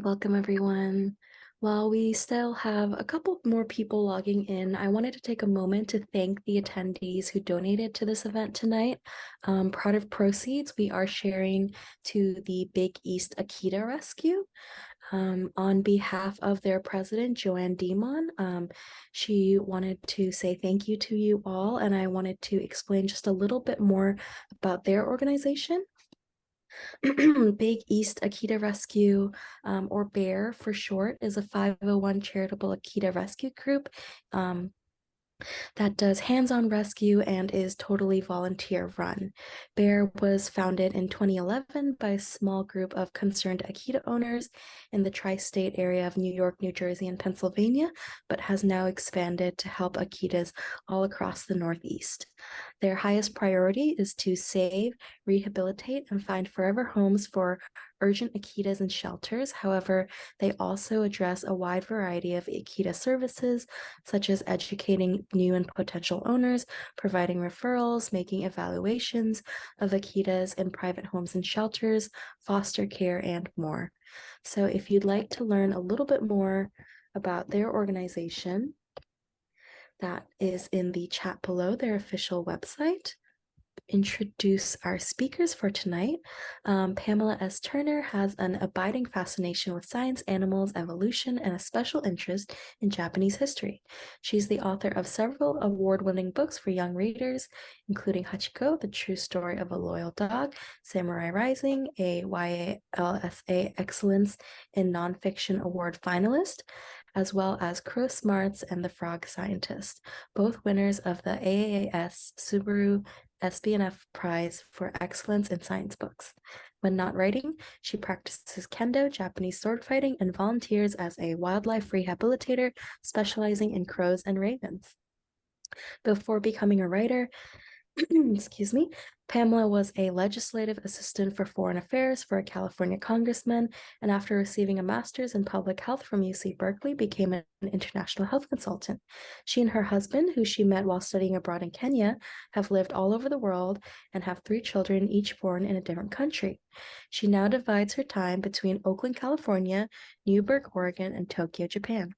Welcome, everyone. While we still have a couple more people logging in, I wanted to take a moment to thank the attendees who donated to this event tonight. Part of proceeds we are sharing to the Big East Akita Rescue. On behalf of their president, Joanne Demon, she wanted to say thank you to you all, and I wanted to explain just a little bit more about their organization. Big East Akita Rescue, or BEAR for short, is a 501 charitable Akita rescue group that does hands-on rescue and is totally volunteer run. BEAR was founded in 2011 by a small group of concerned Akita owners in the tri-state area of New York, New Jersey, and Pennsylvania, but has now expanded to help Akitas all across the Northeast. Their highest priority is to save, rehabilitate, and find forever homes for urgent Akitas and shelters. However, they also address a wide variety of Akita services, such as educating new and potential owners, providing referrals, making evaluations of Akitas in private homes and shelters, foster care, and more. So if you'd like to learn a little bit more about their organization, that is in the chat below, their official website. Introduce our speakers for tonight. Pamela S. Turner has an abiding fascination with science, animals, evolution, and a special interest in Japanese history. She's the author of several award-winning books for young readers, including Hachiko, The True Story of a Loyal Dog, Samurai Rising, a YALSA Excellence in Nonfiction Award finalist, as well as Crow Smarts and The Frog Scientist, both winners of the AAS Subaru SBNF Prize for Excellence in Science Books. When not writing, she practices kendo, Japanese sword fighting, and volunteers as a wildlife rehabilitator specializing in crows and ravens. Before becoming a writer, excuse me, Pamela was a legislative assistant for foreign affairs for a California congressman, and after receiving a master's in public health from UC Berkeley, became an international health consultant. She and her husband, who she met while studying abroad in Kenya, have lived all over the world and have 3 children, each born in a different country. She now divides her time between Oakland, California, Newburgh, Oregon, and Tokyo, Japan.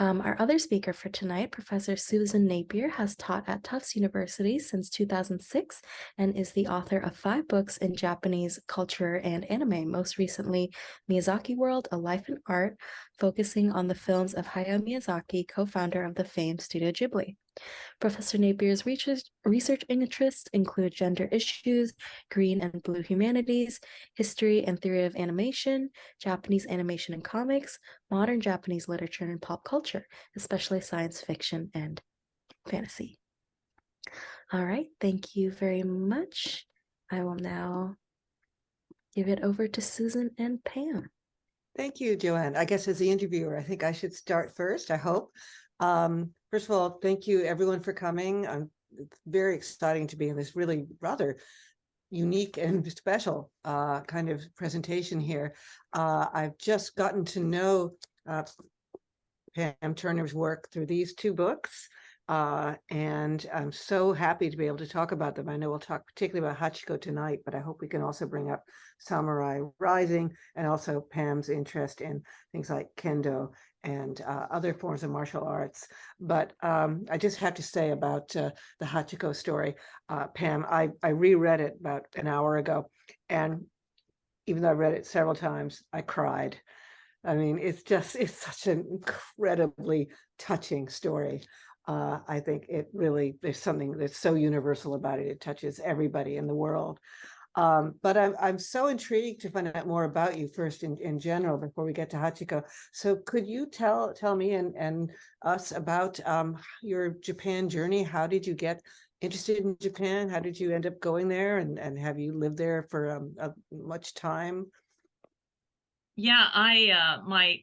Our other speaker for tonight, Professor Susan Napier, has taught at Tufts University since 2006 and is the author of 5 books in Japanese culture and anime, most recently Miyazaki World, A Life in Art, focusing on the films of Hayao Miyazaki, co-founder of the famed Studio Ghibli. Professor Napier's research interests include gender issues, green and blue humanities, history and theory of animation, Japanese animation and comics, modern Japanese literature and pop culture, especially science fiction and fantasy. All right, thank you very much. I will now give it over to Susan and Pam. Thank you, Joanne. I guess as the interviewer, I think I should start first, I hope. First of all, thank you everyone for coming. It's very exciting to be in this really rather unique and special kind of presentation here. I've just gotten to know Pam Turner's work through these 2 books, and I'm so happy to be able to talk about them. I know we'll talk particularly about Hachiko tonight, but I hope we can also bring up Samurai Rising and also Pam's interest in things like kendo and other forms of martial arts. But I just have to say about the Hachiko story, Pam, I reread it about an hour ago, and even though I read it several times, I cried. I mean, it's such an incredibly touching story. I think there's something that's so universal about it. It touches everybody in the world. But I'm so intrigued to find out more about you first in general before we get to Hachiko. So could you tell me and us about your Japan journey? How did you get interested in Japan? How did you end up going there? And have you lived there for much time? Yeah, my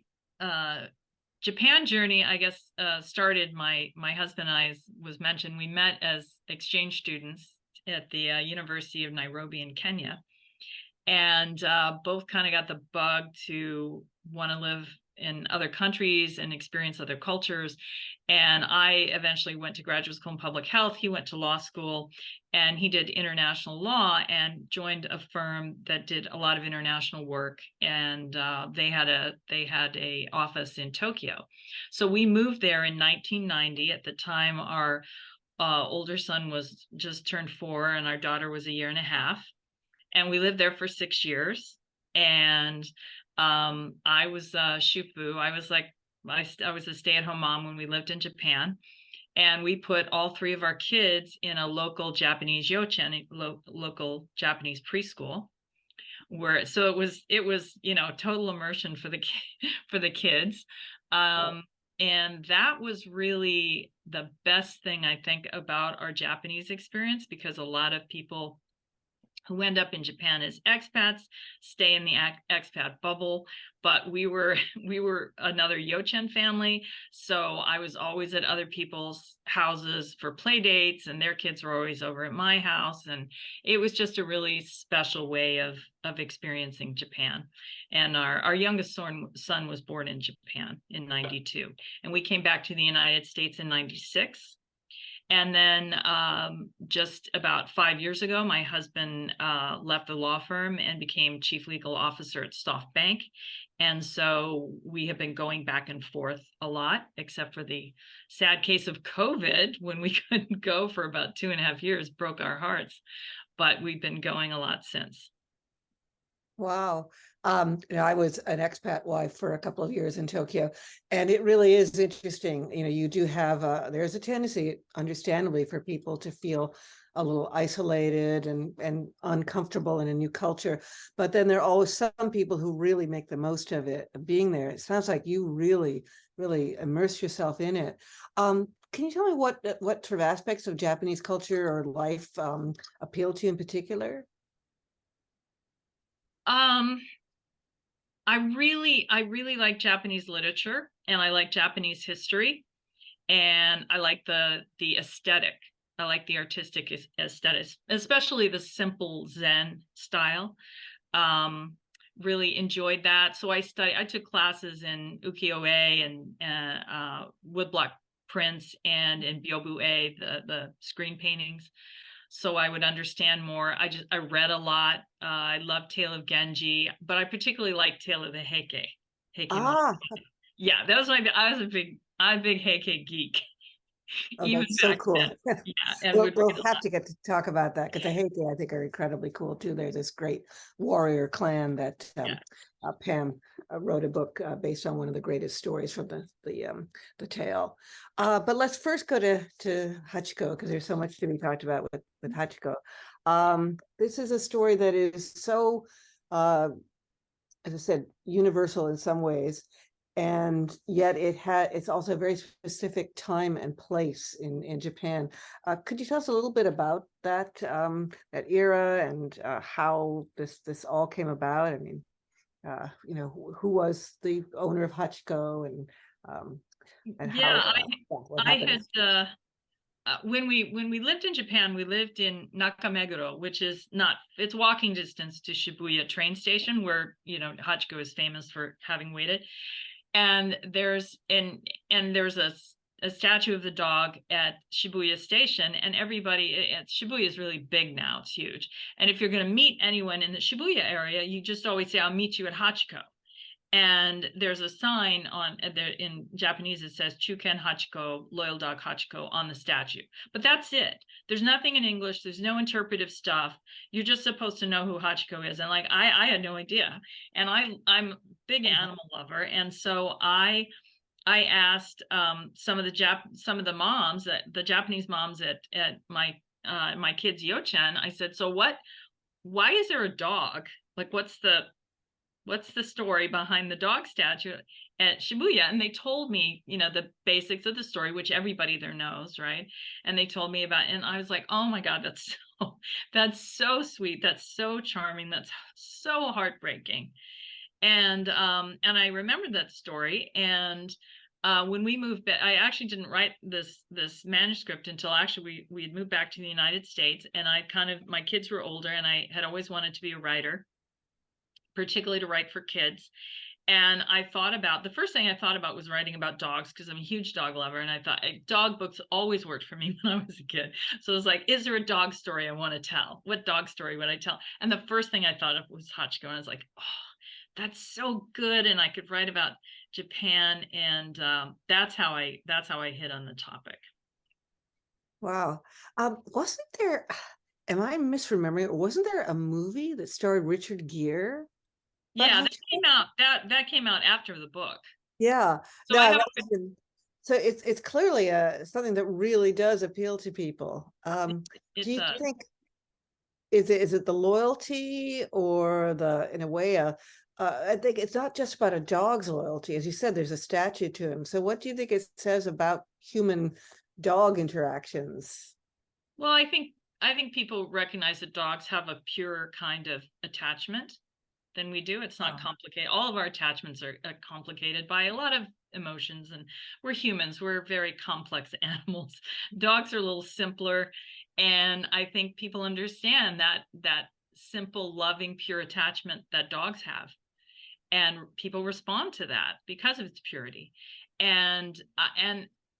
Japan journey, I guess, started my husband and I, as was mentioned, we met as exchange students at the University of Nairobi in Kenya, and both kind of got the bug to want to live in other countries and experience other cultures. And I eventually went to graduate school in public health. He went to law school, and he did international law and joined a firm that did a lot of international work. And they had a office in Tokyo. So we moved there in 1990. At the time, our older son was just turned 4, and our daughter was a year and a half. And we lived there for 6 years. And I was shufu. I was a stay-at-home mom when we lived in Japan, and we put all 3 of our kids in a local Japanese yochen, local Japanese preschool, where so it was total immersion for the for the kids. And that was really the best thing, I think, about our Japanese experience, because a lot of people who end up in Japan as expats stay in the expat bubble. But we were another Yochen family, so I was always at other people's houses for play dates, and their kids were always over at my house, and it was just a really special way of experiencing Japan. And our youngest son was born in Japan in 92, and we came back to the United States in 96. And then just about 5 years ago, my husband left the law firm and became chief legal officer at SoftBank. And so we have been going back and forth a lot, except for the sad case of COVID, when we couldn't go for about 2.5 years, broke our hearts. But we've been going a lot since. Wow. I was an expat wife for a couple of years in Tokyo, and it really is interesting. You do have there's a tendency, understandably, for people to feel a little isolated and uncomfortable in a new culture. But then there are always some people who really make the most of it, being there. It sounds like you really, really immerse yourself in it. Can you tell me what sort of aspects of Japanese culture or life appeal to you in particular? I really like Japanese literature, and I like Japanese history, and I like the aesthetic. I like the artistic aesthetics, especially the simple Zen style. Really enjoyed that. So I took classes in ukiyo-e and woodblock prints, and in byobu-e, the screen paintings, so I would understand more. I read a lot. I love Tale of Genji, but I particularly like Tale of the Heike. Ah, Yeah, that was I was a big Heike geek, oh, even that's so back cool. then. Yeah, and We'll have to get to talk about that, because the Heike, I think, are incredibly cool too. There's this great warrior clan that Pam wrote a book based on one of the greatest stories from the tale. But let's first go to Hachiko, because there's so much to be talked about with Hachiko. This is a story that is so, as I said, universal in some ways, and yet it's also a very specific time and place in Japan. Could you tell us a little bit about that that era and how this all came about? I mean, who was the owner of Hachiko, and yeah, how what I happened? had when we lived in Japan, we lived in Nakameguro, which is it's walking distance to Shibuya train station, where Hachiko is famous for having waited. And there's a statue of the dog at Shibuya station, and everybody at Shibuya is really big now. It's huge. And if you're going to meet anyone in the Shibuya area, you just always say, "I'll meet you at Hachiko." And there's a sign in Japanese that says "Chuken Hachiko, loyal dog Hachiko" on the statue. But that's it. There's nothing in English. There's no interpretive stuff. You're just supposed to know who Hachiko is. And I had no idea. And I'm a big animal lover. And so I asked some of the moms, the Japanese moms at my kids' Yochen. I said, "So why is there a dog? Like, what's the story behind the dog statue at Shibuya?" And they told me, the basics of the story, which everybody there knows, right? And they told me and I was like, "Oh my God, that's so sweet. That's so charming. That's so heartbreaking." And I remembered that story. And when we moved back, I actually didn't write this manuscript until actually we had moved back to the United States. And my kids were older, and I had always wanted to be a writer, particularly to write for kids. And I thought about, the first thing I thought about was writing about dogs because I'm a huge dog lover. And I thought dog books always worked for me when I was a kid. So it was like, is there a dog story I want to tell? What dog story would I tell? And the first thing I thought of was Hachiko. And I was like, oh, that's so good. And I could write about Japan. And that's how I hit on the topic. Wow. Wasn't there, am I misremembering? Wasn't there a movie that starred Richard Gere? Yeah, that came out that came out after the book. Yeah. So No, I have so it's clearly something that really does appeal to people. Do you it's think is it the loyalty or the in a way I think it's not just about a dog's loyalty. As you said, there's a statue to him. So what do you think it says about human dog interactions? well, I think people recognize that dogs have a pure kind of attachment than we do. It's not complicated. All of our attachments are complicated by a lot of emotions, and we're humans. We're very complex animals. Dogs are a little simpler, and I think people understand that simple, loving, pure attachment that dogs have, and people respond to that because of its purity. And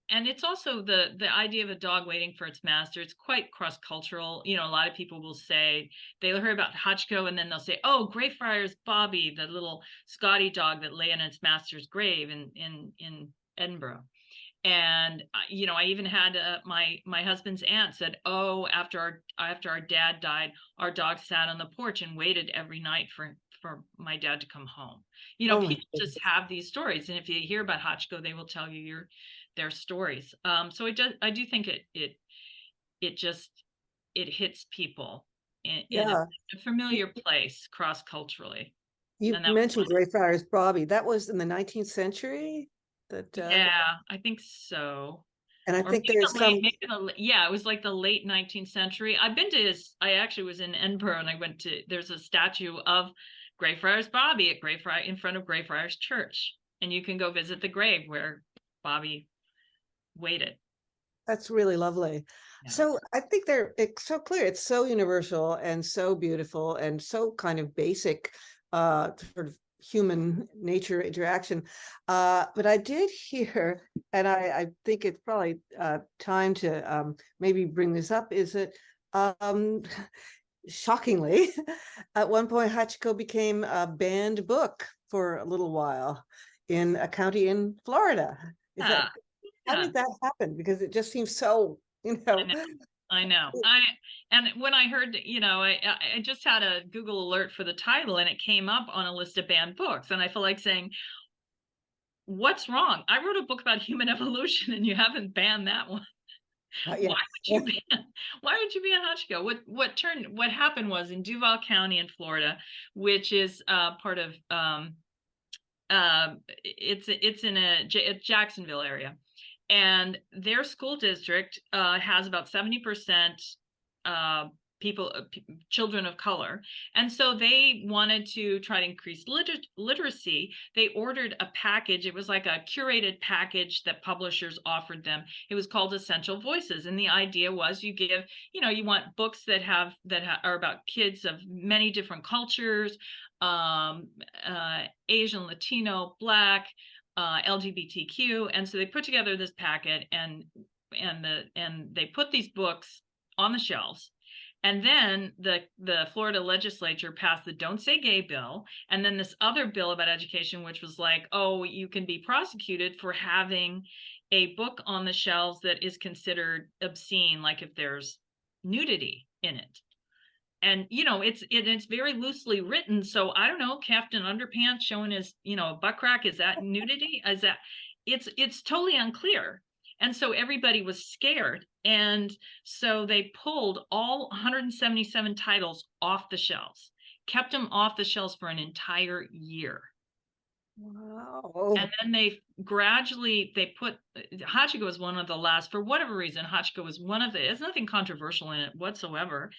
it's also the idea of a dog waiting for its master. It's quite cross-cultural. You know, a lot of people will say they'll hear about Hachiko and then they'll say, oh, Greyfriars Bobby, the little Scotty dog that lay in its master's grave in Edinburgh. And you know, I even had my husband's aunt said, oh, after our dad died, our dog sat on the porch and waited every night for my dad to come home. You know, Oh my people just have these stories, and if you hear about Hachiko, they will tell you their stories. So I do think it just it hits people in yeah. a familiar place cross culturally. You And that was mentioned Greyfriars Bobby. That was in the 19th century. That yeah, I think so. and I Or think maybe there's some yeah, it was like the late 19th century. I've been to I actually was in Edinburgh and I went to, there's a statue of Greyfriars Bobby at in front of Greyfriars Church. And you can go visit the grave where Bobby waited. that's really lovely. Yeah. So I think it's so clear. It's so universal and so beautiful and so kind of basic sort of human nature interaction. But I did hear, and I think it's probably time to maybe bring this up, is that shockingly, at one point Hachiko became a banned book for a little while in a county in Florida. Is that how Yeah. did that happen? Because it just seems so, you know. I know. And when I heard, you know, I just had a Google alert for the title and it came up on a list of banned books. And I feel like saying, what's wrong? I wrote a book about human evolution and you haven't banned that one. Yeah. Why would you ban Hachiko? What happened was in Duval County in Florida, which is part of it's in a Jacksonville area, and their school district has about 70% people, children of color. And so they wanted to try to increase literacy. They ordered a package. It was like a curated package that publishers offered them. It was called Essential Voices. And the idea was you give, you know, you want books that are about kids of many different cultures, Asian, Latino, Black, LGBTQ. And so they put together this packet and they put these books on the shelves. And then the Florida legislature passed the Don't Say Gay bill, and then this other bill about education, which was like, oh, you can be prosecuted for having a book on the shelves that is considered obscene, like if there's nudity in it. And you know, it's very loosely written, so I don't know, Captain Underpants showing his, you know, butt crack, is that nudity? Is that it's totally unclear. And so everybody was scared. And so they pulled all 177 titles off the shelves, kept them off the shelves for an entire year. Wow. And then they gradually, Hachiko was one of the last, for whatever reason, Hachiko was one of there's nothing controversial in it whatsoever.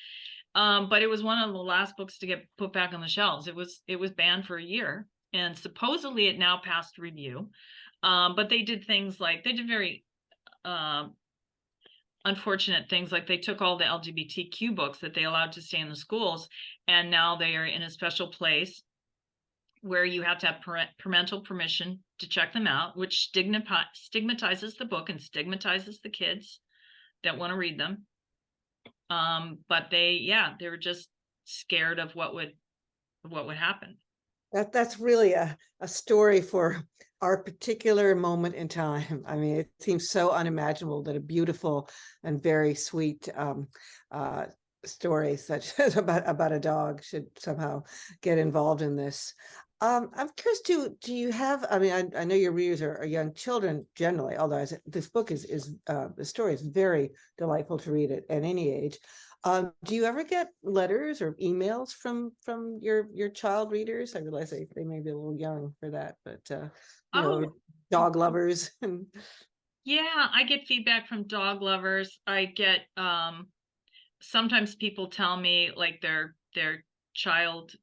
But it was one of the last books to get put back on the shelves. It was banned for a year. And supposedly it now passed review. But they did very unfortunate things, like they took all the LGBTQ books that they allowed to stay in the schools, and now they are in a special place where you have to have parental permission to check them out, which stigmatizes the book and stigmatizes the kids that want to read them. But they were just scared of what would happen. That's really a story for our particular moment in time. I mean, it seems so unimaginable that a beautiful and very sweet story such as about a dog should somehow get involved in this. I'm curious, do you have, I mean, I know your readers are young children generally, although this book is the story is very delightful to read at any age. Do you ever get letters or emails from your child readers? I realize they may be a little young for that, but you know, dog lovers. Yeah, I get feedback from dog lovers. I get sometimes people tell me like their child's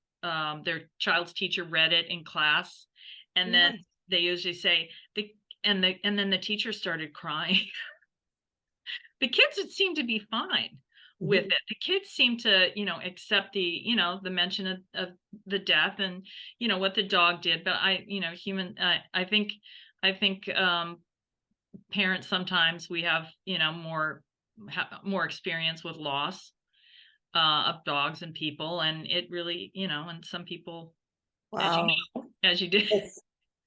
teacher read it in class, and then they usually say and then the teacher started crying. The kids would seem to be fine with it. The kids seem to, accept the mention of the death and, what the dog did. But I think parents, sometimes we have, more experience with loss of dogs and people. And it really, and some people, Wow. as you did.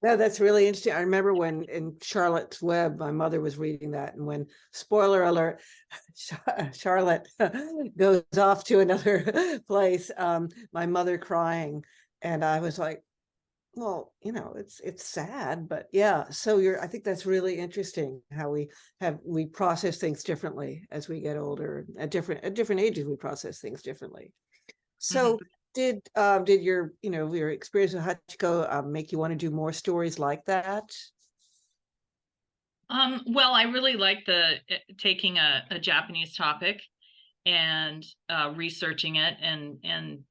No, that's really interesting. I remember when in Charlotte's Web, my mother was reading that, and when, spoiler alert, Charlotte goes off to another place, my mother crying, and I was like, well, it's sad, but yeah. So I think that's really interesting how we process things differently as we get older. At different ages, we process things differently. So did your your experience with Hachiko make you want to do more stories like that? Well, I really like taking a Japanese topic and researching it and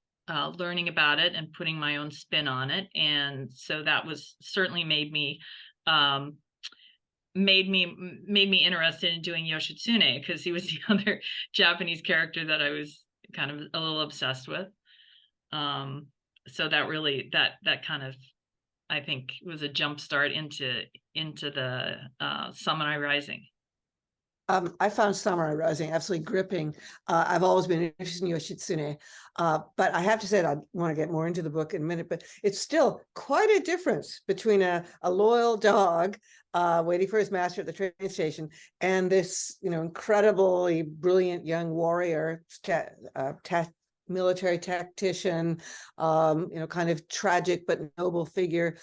learning about it and putting my own spin on it. And so that was certainly made me interested in doing Yoshitsune, because he was the other Japanese character that I was kind of a little obsessed with. So that really that kind of, I think, was a jump start into the Samurai Rising. I found Samurai Rising absolutely gripping. I've always been interested in Yoshitsune, but I have to say that I want to get more into the book in a minute, but it's still quite a difference between a loyal dog waiting for his master at the train station and this, incredibly brilliant young warrior, military tactician, kind of tragic but noble figure,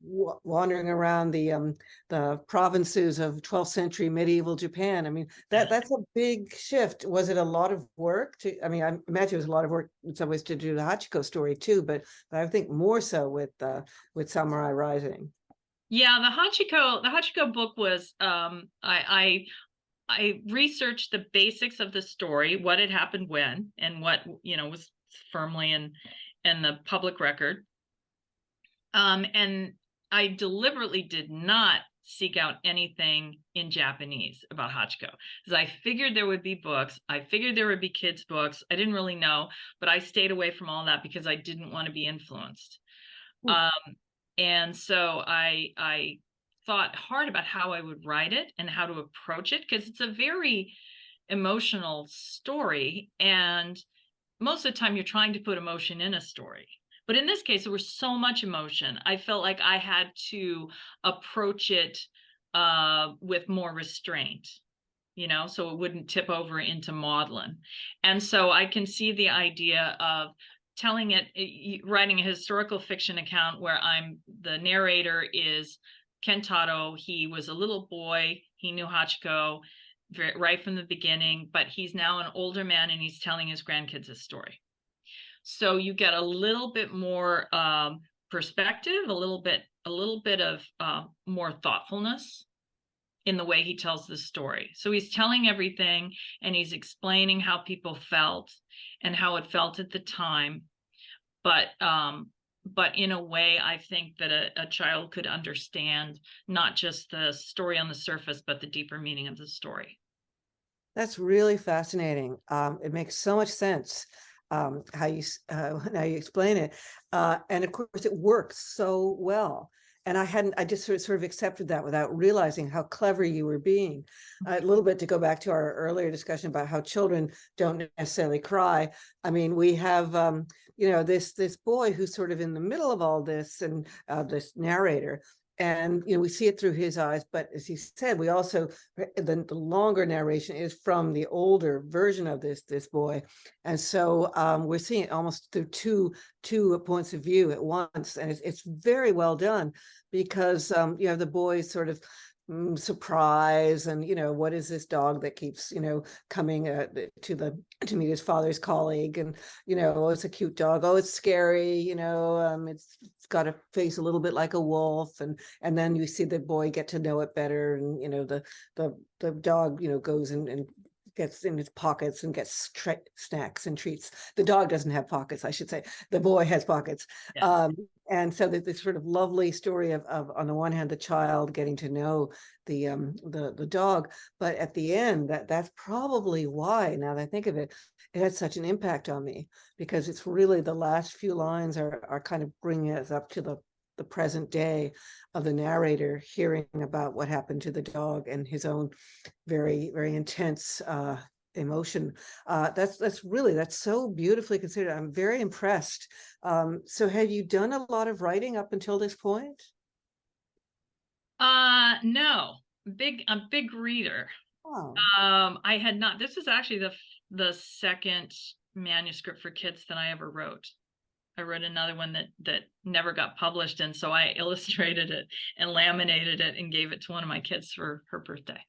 wandering around the provinces of 12th century medieval Japan. I mean, that's a big shift. Was it a lot of work I imagine it was a lot of work in some ways to do the Hachiko story too, but I think more so with Samurai Rising. Yeah, the Hachiko book was, I researched the basics of the story, what had happened when, and what, was firmly in the public record. And I deliberately did not seek out anything in Japanese about Hachiko, because I figured there would be books. I figured there would be kids' books. I didn't really know, but I stayed away from all that because I didn't want to be influenced. And so I thought hard about how I would write it and how to approach it, because it's a very emotional story. And most of the time you're trying to put emotion in a story. But in this case, there was so much emotion. I felt like I had to approach it with more restraint, so it wouldn't tip over into maudlin. And so I can see the idea of telling it, writing a historical fiction account where the narrator is Kentaro. He was a little boy. He knew Hachiko right from the beginning, but he's now an older man and he's telling his grandkids a story. So you get a little bit more perspective, a little bit of more thoughtfulness in the way he tells the story. So he's telling everything and he's explaining how people felt and how it felt at the time. But in a way, I think that a child could understand not just the story on the surface, but the deeper meaning of the story. That's really fascinating. It makes so much sense. how you explain it. And of course, it works so well. And I just sort of accepted that without realizing how clever you were being. A little bit to go back to our earlier discussion about how children don't necessarily cry. I mean, we have, this boy who's sort of in the middle of all this, and this narrator, and we see it through his eyes, but as he said, we also, the longer narration is from the older version of this boy, and so we're seeing it almost through two points of view at once, and it's very well done, because you have the boys sort of surprise, and what is this dog that keeps coming to meet his father's colleague, and oh, it's a cute dog, oh, it's scary, it's got a face a little bit like a wolf, and then you see the boy get to know it better, and the dog goes and gets in his pockets and gets snacks and treats. The dog doesn't have pockets, I should say. The boy has pockets. Yeah. And so this sort of lovely story of on the one hand, the child getting to know the dog, but at the end, that's probably why, now that I think of it, it had such an impact on me, because it's really the last few lines are kind of bringing us up to the present day of the narrator hearing about what happened to the dog and his own very, very intense emotion. That's so beautifully considered. I'm very impressed. So have you done a lot of writing up until this point? No. A big reader. Oh. I had not. This is actually the second manuscript for kids that I ever wrote. I wrote another one that never got published, and so I illustrated it and laminated it and gave it to one of my kids for her birthday.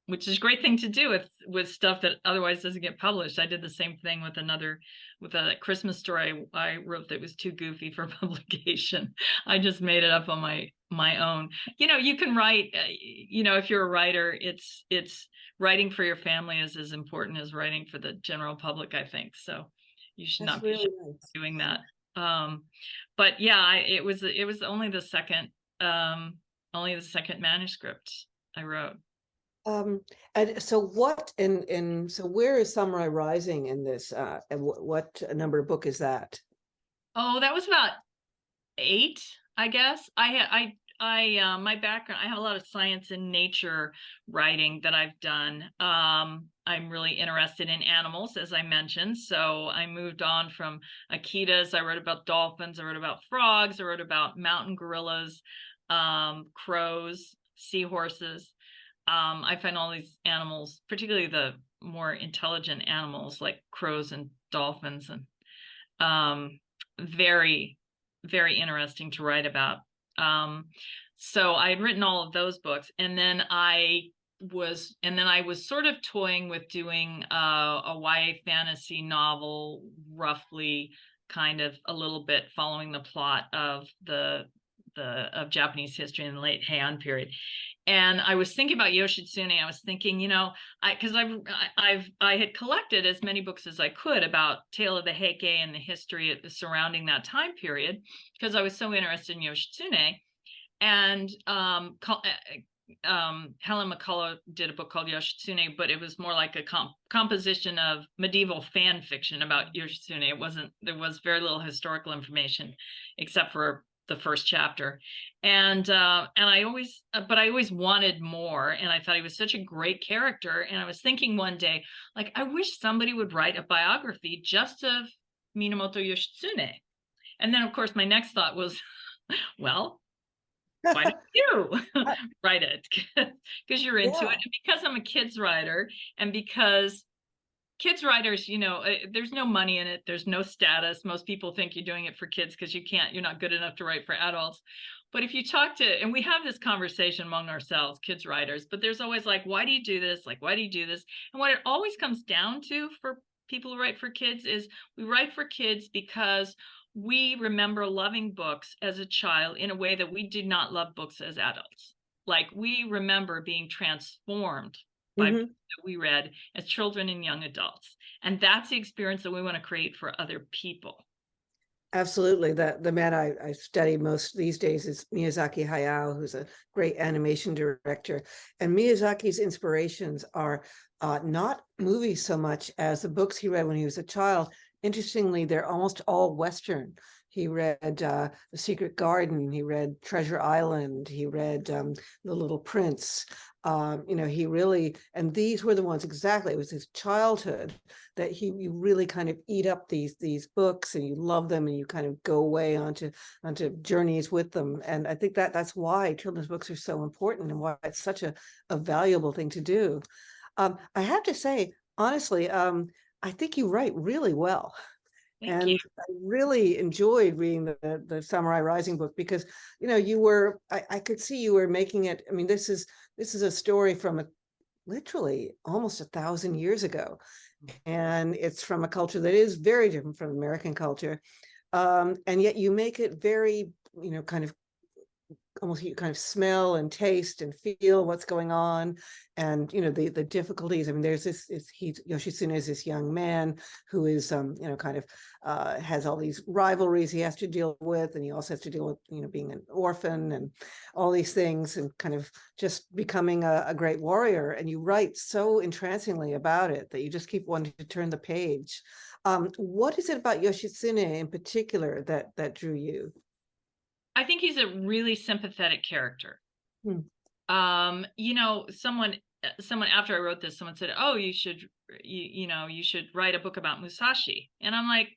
Which is a great thing to do with stuff that otherwise doesn't get published. I did the same thing with a Christmas story I wrote that was too goofy for publication. I just made it up on my own. You can write, if you're a writer, it's writing for your family is as important as writing for the general public, I think. So you should That's not be really nice. doing that. But yeah, it was only the second manuscript I wrote. And so what, so where is Samurai Rising in this? And what number book is that? Oh, that was about 8, I guess. My background, I have a lot of science and nature writing that I've done. I'm really interested in animals, as I mentioned. So I moved on from Akitas. I wrote about dolphins. I wrote about frogs. I wrote about mountain gorillas, crows, seahorses. I find all these animals, particularly the more intelligent animals like crows and dolphins, and very, very interesting to write about. So I had written all of those books, and then I was sort of toying with doing a YA fantasy novel, roughly kind of a little bit following the plot of of Japanese history in the late Heian period. And I was thinking about Yoshitsune. I was thinking, because I had collected as many books as I could about Tale of the Heike and the history surrounding that time period, because I was so interested in Yoshitsune. And Helen McCullough did a book called Yoshitsune, but it was more like a composition of medieval fan fiction about Yoshitsune. There was very little historical information except for the first chapter, and I always wanted more, and I thought he was such a great character, and I was thinking one day, like, I wish somebody would write a biography just of Minamoto Yoshitsune. And then of course my next thought was, well, why don't you write it? Because you're into it, and because I'm a kids writer, and because kids writers, there's no money in it. There's no status. Most people think you're doing it for kids because you're not good enough to write for adults. But if you talk to, and we have this conversation among ourselves, kids writers, but there's always like, why do you do this? Like, why do you do this? And what it always comes down to for people who write for kids is we write for kids because we remember loving books as a child in a way that we did not love books as adults. Like, we remember being transformed by books that we read as children and young adults. And that's the experience that we want to create for other people. Absolutely. The man I study most these days is Miyazaki Hayao, who's a great animation director. And Miyazaki's inspirations are not movies so much as the books he read when he was a child. Interestingly, they're almost all Western. He read The Secret Garden, he read Treasure Island, he read The Little Prince. He really, and these were the ones exactly, it was his childhood that you really kind of eat up these books and you love them and you kind of go away onto journeys with them. And I think that's why children's books are so important and why it's such a valuable thing to do. I have to say, honestly, I think you write really well. Thank you. And I really enjoyed reading the Samurai Rising book because, I could see you were making it. I mean, this is a story from literally almost 1,000 years ago. And it's from a culture that is very different from American culture. And yet you make it very, kind of almost you kind of smell and taste and feel what's going on, and the difficulties. I mean, there's Yoshitsune is this young man who is kind of has all these rivalries he has to deal with, and he also has to deal with being an orphan and all these things, and kind of just becoming a great warrior. And you write so entrancingly about it that you just keep wanting to turn the page. What is it about Yoshitsune in particular that drew you? I think he's a really sympathetic character. Hmm. Someone after I wrote this, someone said, "Oh, you should write a book about Musashi." And I'm like,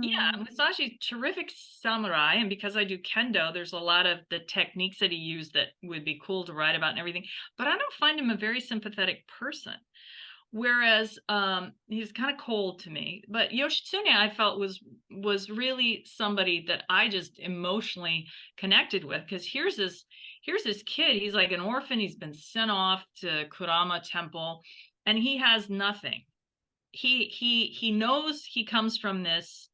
yeah, Musashi's terrific samurai, and because I do kendo, there's a lot of the techniques that he used that would be cool to write about and everything. But I don't find him a very sympathetic person. Whereas he's kind of cold to me. But Yoshitsune, I felt was really somebody that I just emotionally connected with, because here's this kid. He's like an orphan. He's been sent off to Kurama Temple, and he has nothing. He knows he comes from this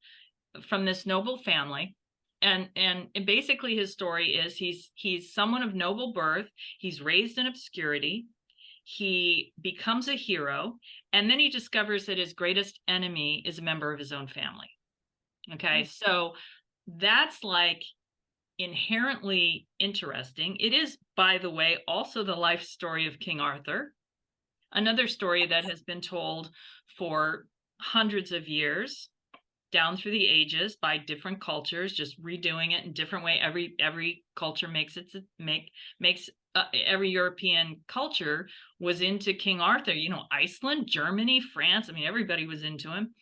noble family. And basically his story is he's someone of noble birth. He's raised in obscurity. He becomes a hero, and then he discovers that his greatest enemy is a member of his own family. Okay, so that's like inherently interesting. It is, by the way, also the life story of King Arthur, another story that has been told for hundreds of years, down through the ages, by different cultures, just redoing it in different way. Every culture makes every European culture was into King Arthur. Iceland, Germany, France. I mean, everybody was into him,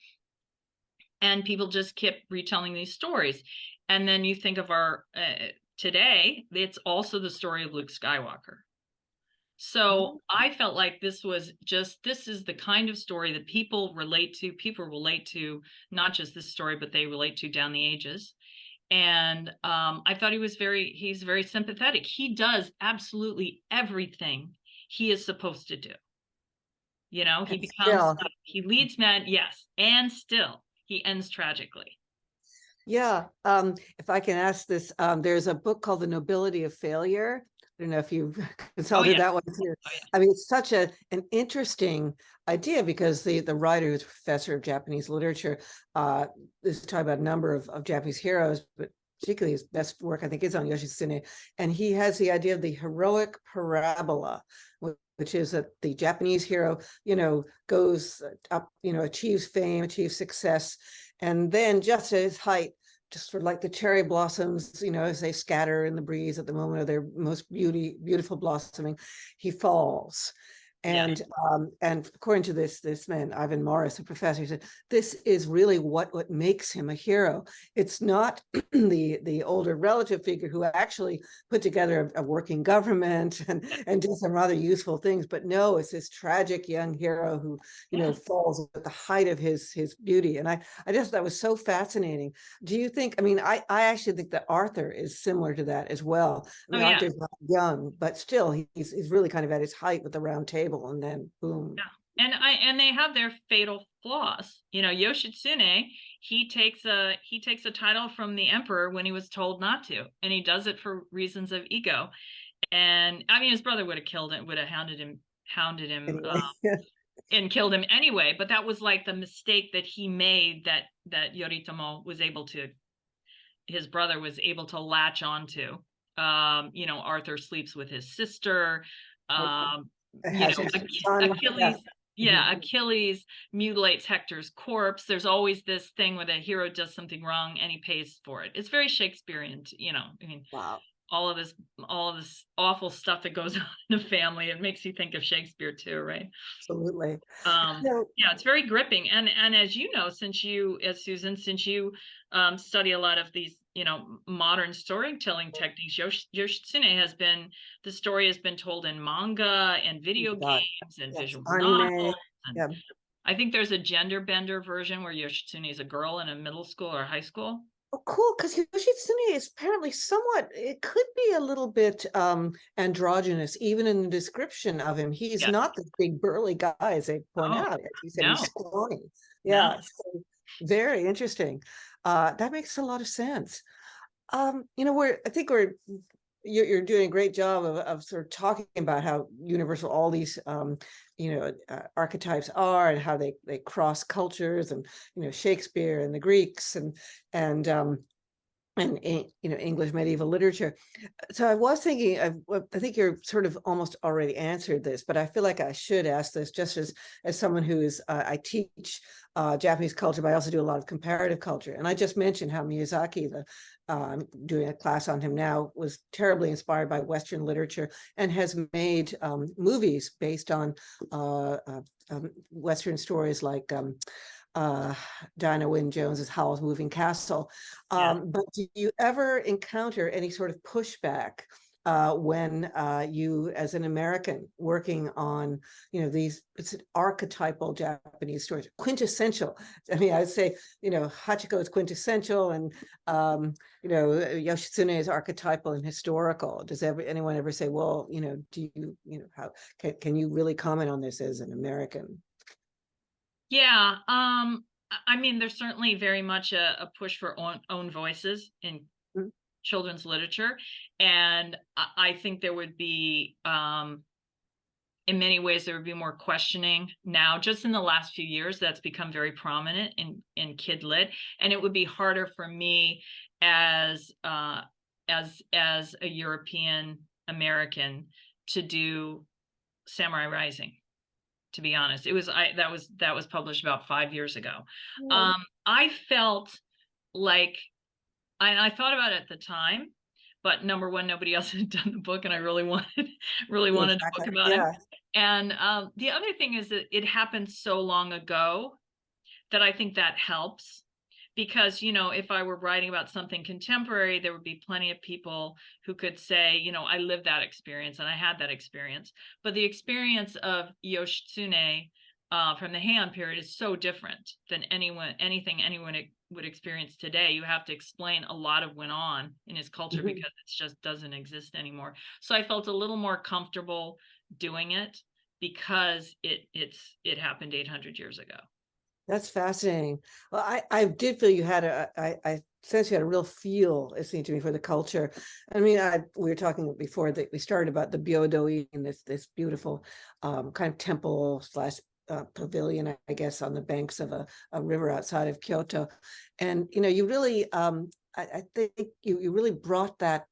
and people just kept retelling these stories. And then you think of our today, it's also the story of Luke Skywalker. So I felt like this is the kind of story that people relate to. People relate to not just this story, but they relate to down the ages. And I thought he's very sympathetic. He does absolutely everything he is supposed to do. He leads men, yes, and still he ends tragically. Yeah. If I can ask this, there's a book called The Nobility of Failure. I don't know if you've consulted that one too. Oh, yeah. I mean, it's such an interesting idea because the writer, who's a professor of Japanese literature, is talking about a number of Japanese heroes, but particularly his best work, I think, is on Yoshitsune. And he has the idea of the heroic parabola, which is that the Japanese hero, goes up, achieves fame, achieves success, and then just at his height, just sort of like the cherry blossoms, as they scatter in the breeze at the moment of their most beautiful blossoming, he falls. And and according to this man, Ivan Morris, a professor, he said, this is really what makes him a hero. It's not the older relative figure who actually put together a working government and did some rather useful things, but no, it's this tragic young hero who falls at the height of his beauty. And I just, that was so fascinating. Do you think, I mean, I actually think that Arthur is similar to that as well. I mean, Arthur's not young, but still he's really kind of at his height with the round table, and then boom. Yeah. And they have their fatal flaws. Yoshitsune, he takes a title from the emperor when he was told not to, and he does it for reasons of ego. And I mean, his brother would have killed it, would have hounded him Anyway. and killed him anyway. But that was like the mistake that he made, that Yoritomo was able to, his brother was able to latch onto. Arthur sleeps with his sister. Um, Achilles, Mhm. Achilles mutilates Hector's corpse. There's always this thing where the hero does something wrong and he pays for it. It's very Shakespearean, I mean, Wow. all of this awful stuff that goes on in a family. It makes you think of Shakespeare too, right? Absolutely. Um, So, yeah, it's very gripping. And as you know, as Susan, since you study a lot of these, modern storytelling techniques, Yoshitsune the story has been told in manga and oh video my God, games and yes, visual anime. novels. And Yeah. I think there's a gender bender version where Yoshitsune is a girl in a middle school or high school. Oh, cool. Because Yoshitsune is apparently somewhat, it could be a little bit androgynous, even in the description of him. He's Yes. not the big burly guy, as they point Oh, out. As you said, he's no, scrawny. no. Yeah. So very interesting. That makes a lot of sense. I think you're doing a great job of sort of talking about how universal all these archetypes are, and how they cross cultures, and Shakespeare and the Greeks, and English medieval literature. So I was thinking, I think you're sort of almost already answered this, but I feel like I should ask this, just as someone who is, I teach Japanese culture, but I also do a lot of comparative culture. And I just mentioned how Miyazaki, I'm doing a class on him now, was terribly inspired by Western literature and has made movies based on Western stories, like Diana Wynne Jones's Howl's Moving Castle. Yeah. But do you ever encounter any sort of pushback when you, as an American, working on it's archetypal Japanese stories, quintessential? I mean, I'd say Hachiko is quintessential, and Yoshitsune is archetypal and historical. Does anyone ever say, well, do how can you really comment on this as an American? Yeah. I mean, there's certainly very much a push for own voices in Mhm. children's literature. And I think there would be, in many ways, there would be more questioning now. Just in the last few years, that's become very prominent in kid lit. And it would be harder for me as a European American to do Samurai Rising, to be honest. That was published about 5 years ago. Yeah. I felt like I thought about it at the time, but number one, nobody else had done the book, and I really wanted to Exactly. book about him. Yeah. And the other thing is that it happened so long ago that I think that helps, because if I were writing about something contemporary, there would be plenty of people who could say, I lived that experience and I had that experience. But the experience of Yoshitsune from the Heian period is so different than anything anyone would experience today. You have to explain a lot of went on in his culture Mhm. because it just doesn't exist anymore. So I felt a little more comfortable doing it because it happened 800 years ago. That's fascinating. Well, I did feel you had I sense you had a real feel, it seemed to me, for the culture. I mean, we were talking before that we started about the Byodoi, and this beautiful kind of temple slash pavilion, I guess, on the banks of a river outside of Kyoto. And you really, I think you really brought that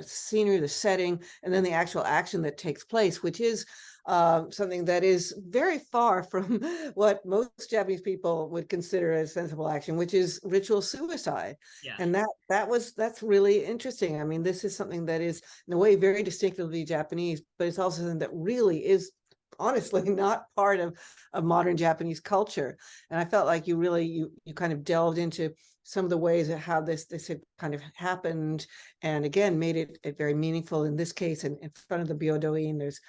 scenery, the setting, and then the actual action that takes place, which is something that is very far from what most Japanese people would consider as sensible action, which is ritual suicide. Yeah. And that's really interesting. I mean, this is something that is, in a way, very distinctively Japanese, but it's also something that really is honestly not part of modern Japanese culture. And I felt like you really you kind of delved into some of the ways of how this had kind of happened, and again made it very meaningful. In this case, in front of the Byodoin, there's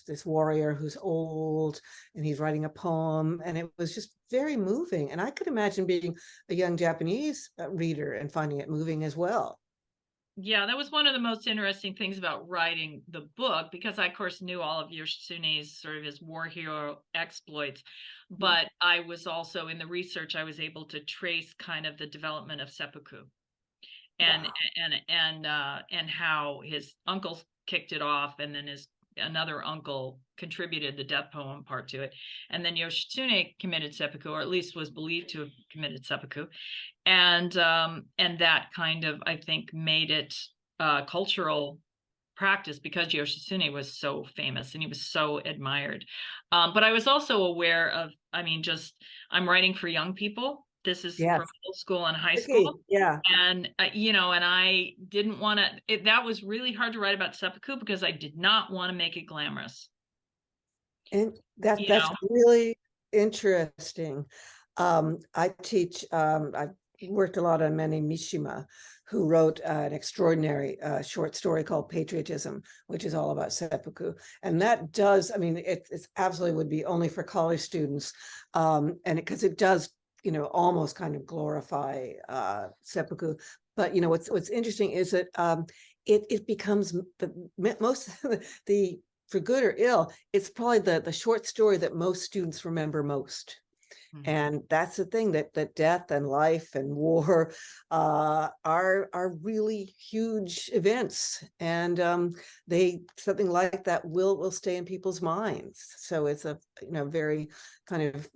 this warrior who's old, and he's writing a poem, and it was just very moving. And I could imagine being a young Japanese reader and finding it moving as well. Yeah, that was one of the most interesting things about writing the book, because I, of course, knew all of Yoshizune's sort of his war hero exploits. But I was also, in the research, I was able to trace kind of the development of seppuku and Wow. and how his uncle kicked it off, and then his another uncle contributed the death poem part to it. And then Yoshitsune committed seppuku, or at least was believed to have committed seppuku. And that kind of, I think, made it cultural practice because Yoshitsune was so famous and he was so admired. But I was also aware of, I mean, just I'm writing for young people. This is for Yes. middle school and high Okay. school. Yeah. And, and I didn't want to, that was really hard to write about seppuku because I did not want to make it glamorous. And You that's know, really interesting. I teach, I've worked a lot on Manny Mishima, who wrote an extraordinary short story called Patriotism, which is all about seppuku. And that does, I mean, it's absolutely would be only for college students. And because it does, almost kind of glorify seppuku. But, what's interesting is that it becomes most the for good or ill, it's probably the short story that most students remember most. Mhm. And that's the thing, that death and life and war are really huge events, and something like that will stay in people's minds. So it's a very kind of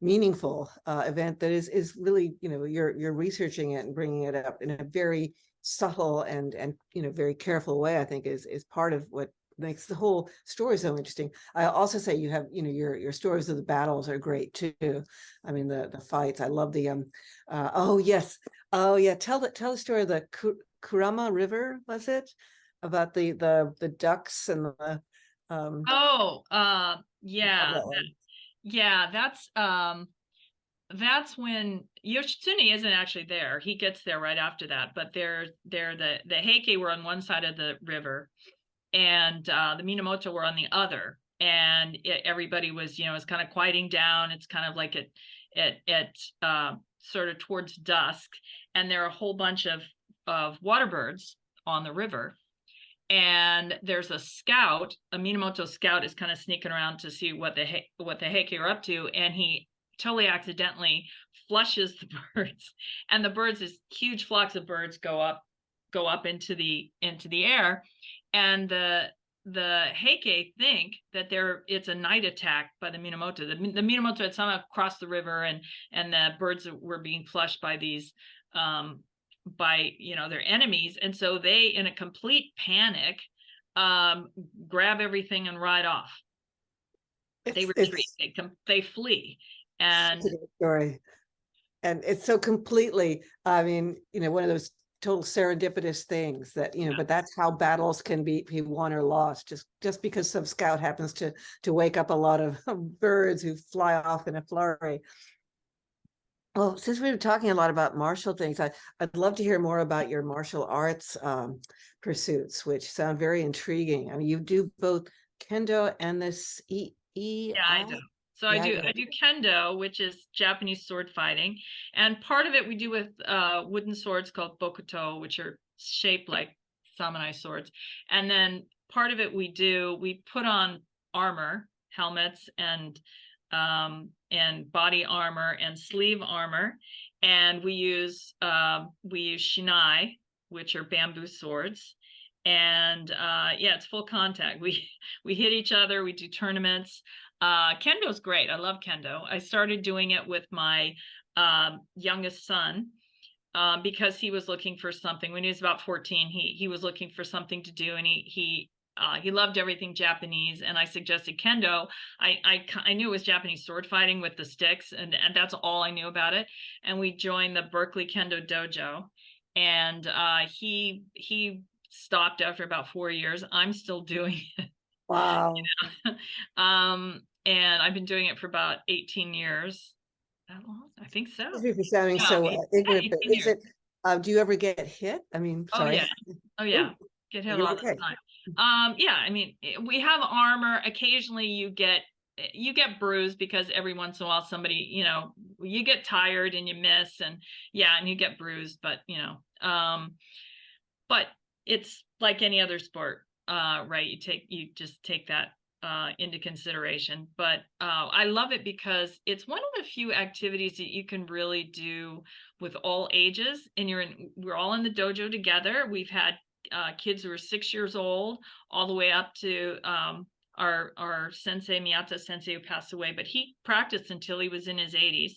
meaningful event that is really you're researching it and bringing it up in a very subtle and very careful way. I think is part of what makes the whole story so interesting. I also say you have, your stories of the battles are great too. I mean, the fights. I love the oh yes, oh yeah. Tell the story of the Kurama River, was it? About the ducks and the Oh, love yeah. that one. Yeah, that's when Yoshitsune isn't actually there. He gets there right after that, but the Heike were on one side of the river and the Minamoto were on the other. And everybody was, was kind of quieting down. It's kind of like sort of towards dusk, and there are a whole bunch of water birds on the river. And there's a scout, a Minamoto scout is kind of sneaking around to see what the Heike are up to, and he totally accidentally flushes the birds, and the birds, this huge flocks of birds go up into the air, and the Heike think that it's a night attack by the Minamoto. The Minamoto had somehow crossed the river, and the birds were being flushed by these by their enemies, and so they, in a complete panic, grab everything and ride off. They retreat. They flee, and Such a good story. And it's so completely, I mean, one of those total serendipitous things that, but that's how battles can be won or lost, just because some scout happens to wake up a lot of birds who fly off in a flurry. Well, since we were talking a lot about martial things, I'd love to hear more about your martial arts pursuits, which sound very intriguing. I mean, you do both kendo and this yeah, I do. So Yeah, I do kendo, which is Japanese sword fighting, and part of it we do with wooden swords called bokuto, which are shaped like samurai swords, and then part of it we put on armor, helmets, and body armor and sleeve armor, and we use shinai, which are bamboo swords, and yeah, it's full contact. We hit each other, we do tournaments. Kendo's great. I love kendo. I started doing it with my youngest son because he was looking for something. When he was about 14, he was looking for something to do, and he loved everything Japanese, and I suggested kendo. I knew it was Japanese sword fighting with the sticks, and that's all I knew about it. And we joined the Berkeley Kendo Dojo, and he stopped after about 4 years. I'm still doing it. wow. And I've been doing it for about 18 years. That long? I think so. Excuse me for sounding Yeah, so ignorant, 18 but is years. it, do you ever get hit? I mean, Oh sorry. yeah. Oh yeah. Ooh, Get hit you're all okay. the time. Yeah, I mean, we have armor. Occasionally you get bruised because every once in a while somebody, you get tired and you miss, and yeah, and you get bruised, but but it's like any other sport, right? You just take that into consideration. But I love it because it's one of the few activities that you can really do with all ages. And we're all in the dojo together. We've had kids who were 6 years old, all the way up to our sensei, Miyata sensei, who passed away, but he practiced until he was in his 80s.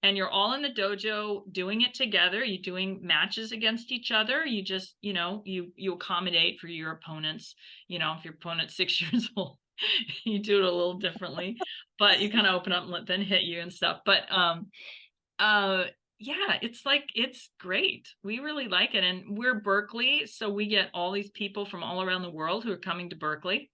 And you're all in the dojo doing it together. You're doing matches against each other. You just, you accommodate for your opponents. If your opponent's 6 years old, you do it a little differently, but you kind of open up and let them hit you and stuff. But yeah, it's great. We really like it. And we're Berkeley, so we get all these people from all around the world who are coming to Berkeley.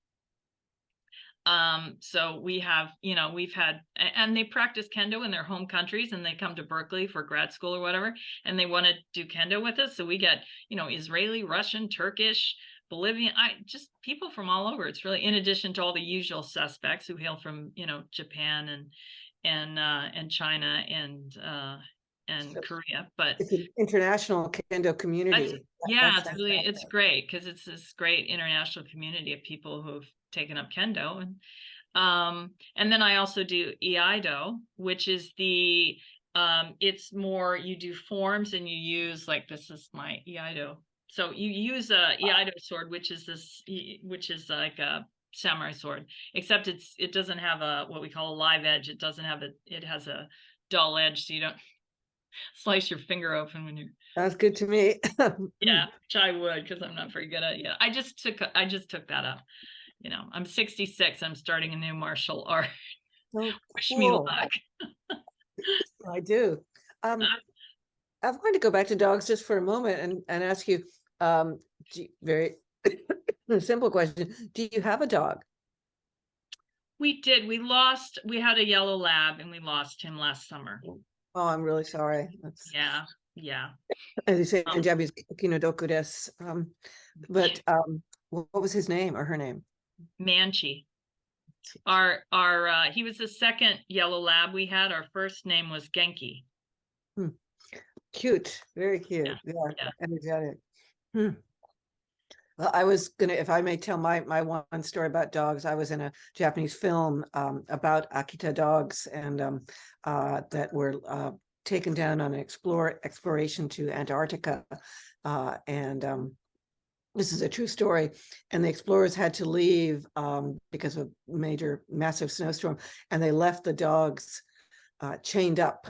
So we have, we've had, and they practice kendo in their home countries, and they come to Berkeley for grad school or whatever, and they want to do kendo with us. So we get, Israeli, Russian, Turkish, Bolivian, just people from all over. It's really, in addition to all the usual suspects who hail from, Japan and China and So Korea. But it's an international kendo community. yeah, it's great because it's this great international community of people who've taken up kendo. And then I also do iaido, which is it's more, you do forms and you use, like, this is my iaido. So you use a iaido sword, which is like a samurai sword, except it doesn't have what we call a live edge. It doesn't have it has a dull edge, so you don't slice your finger open when you're. Sounds good to me. Yeah, which I would, because I'm not very good at it yet. I just took that up. I'm 66. I'm starting a new martial art. So Wish me cool. luck. I do. I wanted to go back to dogs just for a moment and ask you, very simple question. Do you have a dog? We did. We had a yellow lab and we lost him last summer. Oh, I'm really sorry. That's, yeah. as you say in Japanese, kinodoku desu. But what was his name or her name? Manchi. He was the second yellow lab we had. Our first name was Genki. Cute, very cute. Yeah. Energetic. Well, I was gonna, if I may tell my one story about dogs. I was in a Japanese film about Akita dogs, and that were taken down on an exploration to Antarctica, and this is a true story. And the explorers had to leave because of a massive snowstorm, and they left the dogs chained up,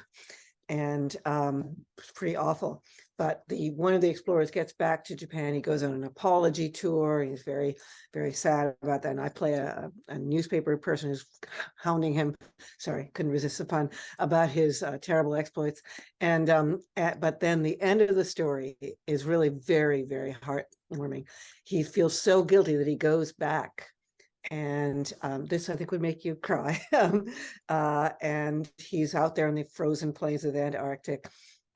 and it's pretty awful. But one of the explorers gets back to Japan. He goes on an apology tour. He's very, very sad about that. And I play a newspaper person who's hounding him. Sorry, couldn't resist the pun, about his terrible exploits. And but then the end of the story is really very, very heartwarming. He feels so guilty that he goes back. And this, I think, would make you cry. And he's out there in the frozen plains of the Antarctic,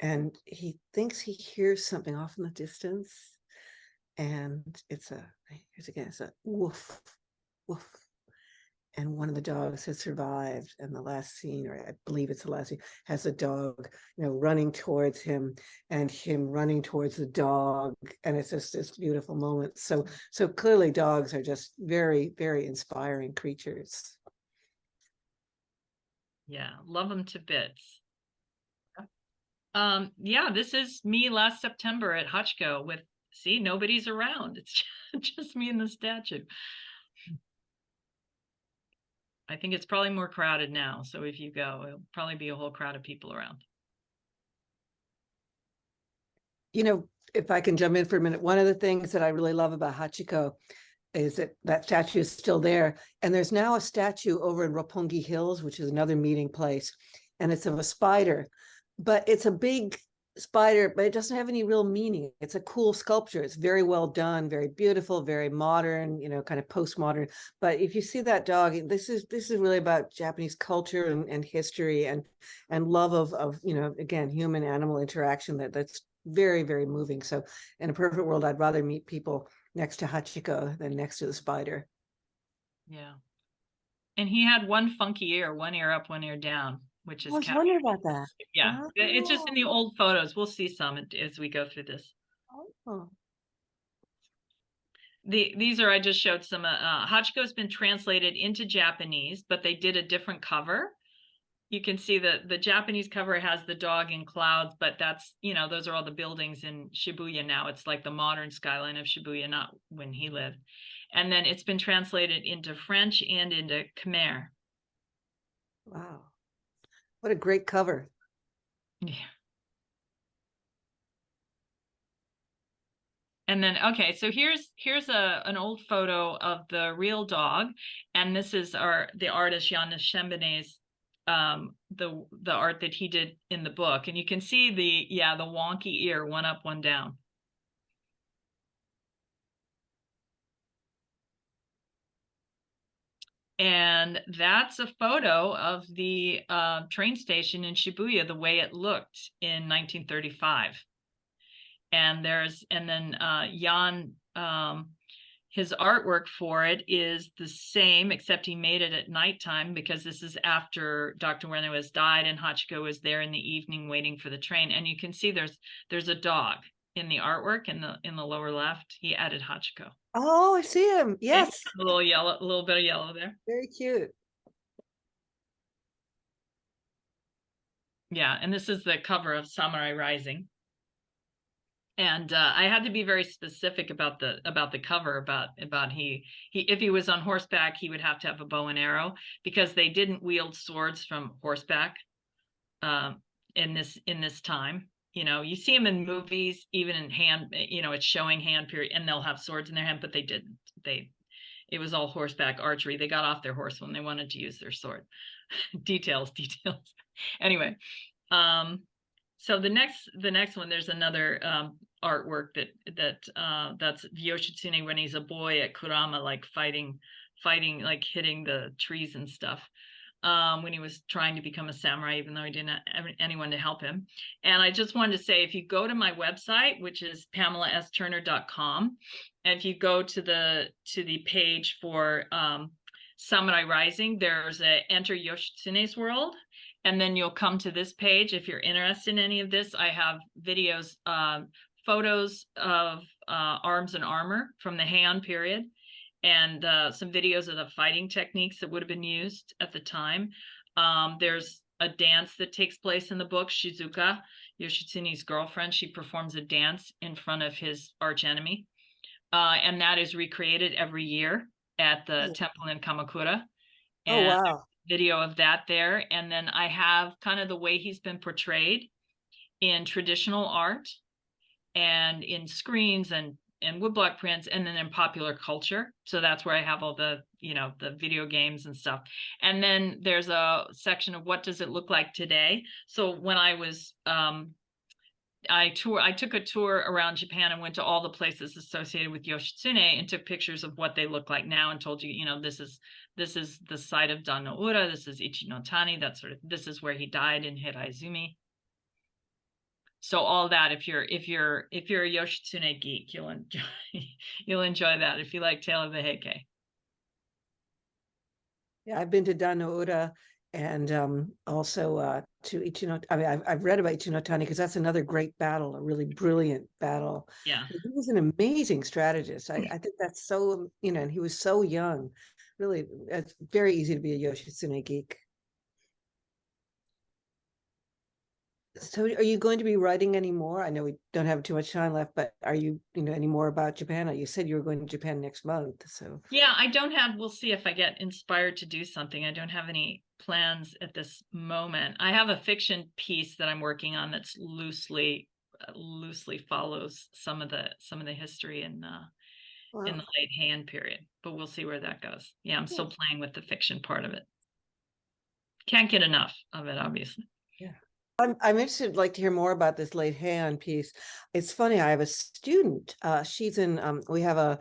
and he thinks he hears something off in the distance. And it's a woof, woof. And one of the dogs has survived. And the last scene, or I believe it's the last scene, has the dog, running towards him, and him running towards the dog. And it's just this beautiful moment. So clearly dogs are just very, very inspiring creatures. Yeah, love them to bits. Yeah, this is me last September at Hachiko see, nobody's around. It's just me and the statue. I think it's probably more crowded now. So if you go, it'll probably be a whole crowd of people around. If I can jump in for a minute, one of the things that I really love about Hachiko is that statue is still there. And there's now a statue over in Roppongi Hills, which is another meeting place. And it's of a spider, but it's a big spider, but it doesn't have any real meaning. It's a cool sculpture. It's very well done, very beautiful, very modern, kind of postmodern. But if you see that dog, this is really about Japanese culture and history and love of again, human animal interaction that's very, very moving. So in a perfect world, I'd rather meet people next to Hachiko than next to the spider. Yeah. And he had one funky ear, one ear up, one ear down, which is I was wondering about that. Yeah, it's just in the old photos. We'll see some as we go through this. Oh. These are, I just showed some. Hachiko has been translated into Japanese, but they did a different cover. you can see the Japanese cover has the dog in clouds, but that's, those are all the buildings in Shibuya now. It's like the modern skyline of Shibuya, not when he lived. And then it's been translated into French and into Khmer. Wow. What a great cover. Yeah. And then, okay, so here's an old photo of the real dog, and this is the artist Yannis Chembene's the art that he did in the book, and you can see the wonky ear, one up, one down. And that's a photo of the train station in Shibuya, the way it looked in 1935. And then Jan, his artwork for it is the same, except he made it at nighttime, because this is after Dr. Ueno has died and Hachiko was there in the evening waiting for the train. And you can see there's a dog in the artwork in the lower left. He added Hachiko. Oh, I see him. Yes. A little bit of yellow there. Very cute. Yeah, and this is the cover of Samurai Rising. And I had to be very specific about the cover, about he if he was on horseback, he would have to have a bow and arrow, because they didn't wield swords from horseback in this time. You see them in movies, even in hand, it's showing hand period, and they'll have swords in their hand, but they didn't. It was all horseback archery. They got off their horse when they wanted to use their sword. details. Anyway, so the next one, there's another artwork that's Yoshitsune when he's a boy at Kurama, like fighting, like hitting the trees and stuff. When he was trying to become a samurai, even though he didn't have anyone to help him. And I just wanted to say, if you go to my website, which is PamelaSTurner.com, and if you go to the page for Samurai Rising, there's a Enter Yoshitsune's World. And then you'll come to this page. If you're interested in any of this, I have videos, photos of arms and armor from the Heian period, and some videos of the fighting techniques that would have been used at the time. There's a dance that takes place in the book. Shizuka, Yoshitsune's girlfriend, she performs a dance in front of his archenemy. And that is recreated every year at the temple in Kamakura. And wow. Video of that there. And then I have kind of the way he's been portrayed in traditional art and in screens and woodblock prints, and then in popular culture. So that's where I have all the the video games and stuff. And then there's a section of what does it look like today. So when I was I took a tour around Japan and went to all the places associated with Yoshitsune and took pictures of what they look like now, and told you, this is the site of Dan no Ura, this is Ichi-no-Tani, this is where he died in Hiraizumi. So all that, if you're a Yoshitsune geek, you'll enjoy that if you like Tale of the Heike. Yeah, I've been to Dan no Ura, and also to Ichi-no. I mean, I've read about Ichi-no-Tani, because that's another great battle, a really brilliant battle. Yeah, he was an amazing strategist. I think that's so, and he was so young. Really, it's very easy to be a Yoshitsune geek. So are you going to be writing any more? I know we don't have too much time left, but are you, any more about Japan? You said you were going to Japan next month, so. Yeah, we'll see if I get inspired to do something. I don't have any plans at this moment. I have a fiction piece that I'm working on that's loosely follows some of the history in the late Heian period, but we'll see where that goes. Yeah, I'm still playing with the fiction part of it. Can't get enough of it, obviously. Yeah. I'm interested, like, to hear more about this late Heian piece. It's funny, I have a student. She's in. We have a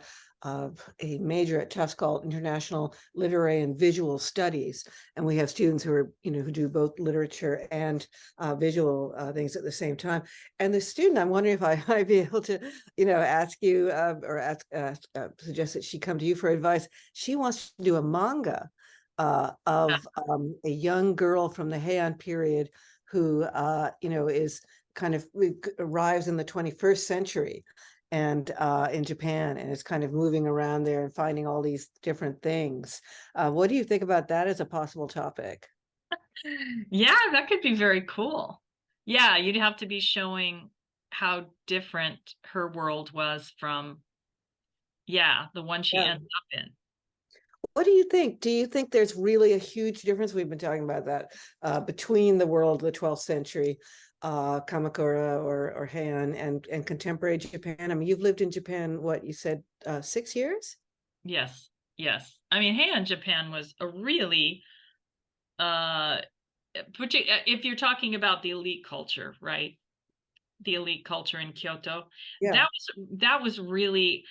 major at Tufts called International Literary and Visual Studies, and we have students who are, who do both literature and visual things at the same time. And the student, I'm wondering if I might be able to, ask you or suggest that she come to you for advice. She wants to do a manga of a young girl from the Heian period who, is kind of arrives in the 21st century and in Japan, and is kind of moving around there and finding all these different things. What do you think about that as a possible topic? Yeah, that could be very cool. Yeah, you'd have to be showing how different her world was from, yeah, the one she Yeah. ended up in. What do you think? Do you think there's really a huge difference? We've been talking about that between the world of the 12th century, Kamakura or Heian, and contemporary Japan. I mean, you've lived in Japan, what you said, 6 years? Yes, yes. I mean, Heian Japan was a really, uh, if you're talking about the elite culture, right? The elite culture in Kyoto, Yeah. that was really,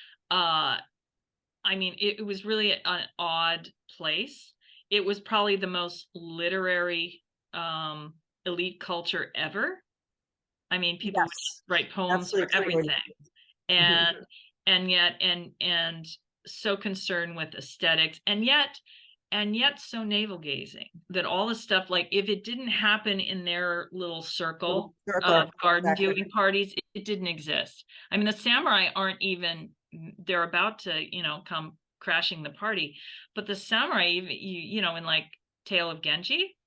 I mean, it was really an odd place. It was probably the most literary, elite culture ever. I mean, people would Yes. write poems for Absolutely true. everything, Mhm. and yet and so concerned with aesthetics, and yet so navel gazing that all the stuff, like if it didn't happen in their little circle of Circle. garden Exactly. viewing parties, it didn't exist. I mean, the samurai aren't even, they're about to, come crashing the party, but the samurai, even in like Tale of Genji,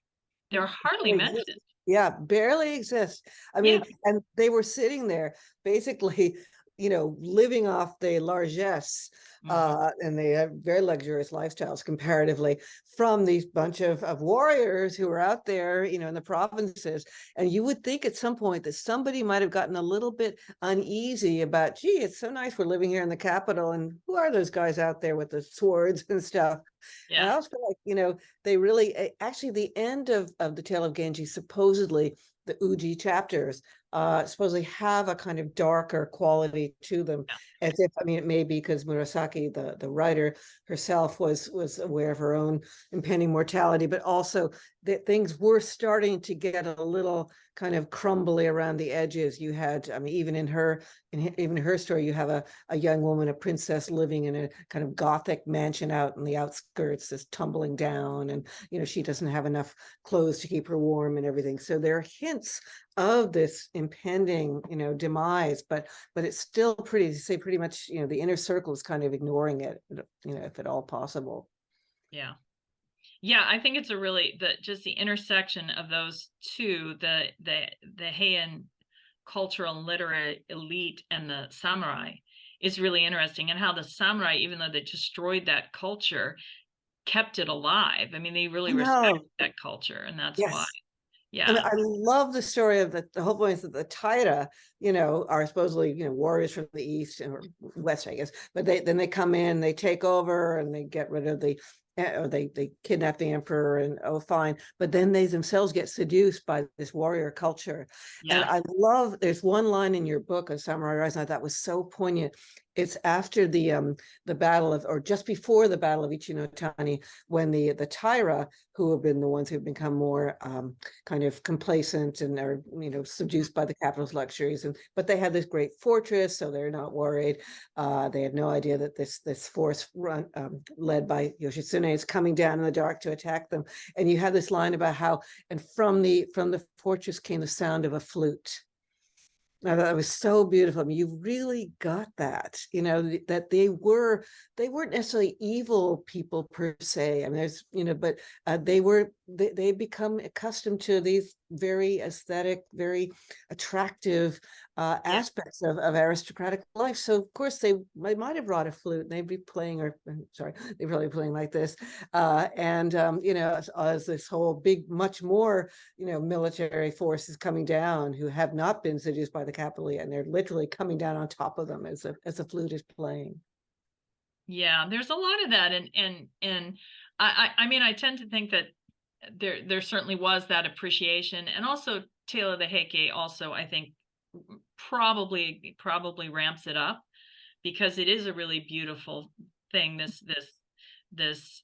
they're hardly Barely exist. mentioned. Yeah, barely exist. I Yeah. mean, and they were sitting there basically, living off the largesse, Mhm. and they have very luxurious lifestyles comparatively from these bunch of warriors who were out there, in the provinces. And you would think at some point that somebody might have gotten a little bit uneasy about, gee, it's so nice we're living here in the capital, and who are those guys out there with the swords and stuff? And Yeah. I also feel like, they really actually the end of the Tale of Genji, supposedly the Uji chapters supposedly have a kind of darker quality to them, Yeah. as if, I mean, it may be because Murasaki, the writer herself, was aware of her own impending mortality, but also that things were starting to get a little kind of crumbly around the edges. You had, I mean, even her story, you have a young woman, a princess, living in a kind of Gothic mansion out in the outskirts, that's tumbling down, and she doesn't have enough clothes to keep her warm and everything. So there are hints of this impending, demise, but it's still pretty much, the inner circle is kind of ignoring it, if at all possible. Yeah. Yeah, I think it's a really, just the intersection of those two, the Heian cultural and literary elite and the samurai, is really interesting, and how the samurai, even though they destroyed that culture, kept it alive. I mean, they I really respect know. that culture, and that's why. Yes. And Yeah. I love the story of the whole point is that the Taira, are supposedly, warriors from the east or west, I guess. But they come in, they take over, and they get rid of or they kidnap the emperor, and oh, fine. But then they themselves get seduced by this warrior culture. And Yeah. I love, there's one line in your book of Samurai Rising I thought was so poignant. It's after the battle of, or just before the battle of Ichinotani, when the Taira, who have been the ones who've become more kind of complacent and are, seduced by the capital's luxuries, but they have this great fortress, so they're not worried. They have no idea that this force led by Yoshitsune is coming down in the dark to attack them. And you have this line about how, and from the fortress came the sound of a flute. I thought it was so beautiful. I mean, you really got that, that they weren't necessarily evil people per se. I mean, there's, but they become accustomed to these very aesthetic, very attractive Yeah. aspects of aristocratic life. So of course they might have brought a flute, and they'd be playing, or sorry, they're probably playing like this. And as this whole big, much more, military forces coming down who have not been seduced by the capital yet, and they're literally coming down on top of them as the flute is playing. Yeah, there's a lot of that, and I mean, I tend to think that there certainly was that appreciation, and also Tale of the Heike also, I think, probably ramps it up, because it is a really beautiful thing, this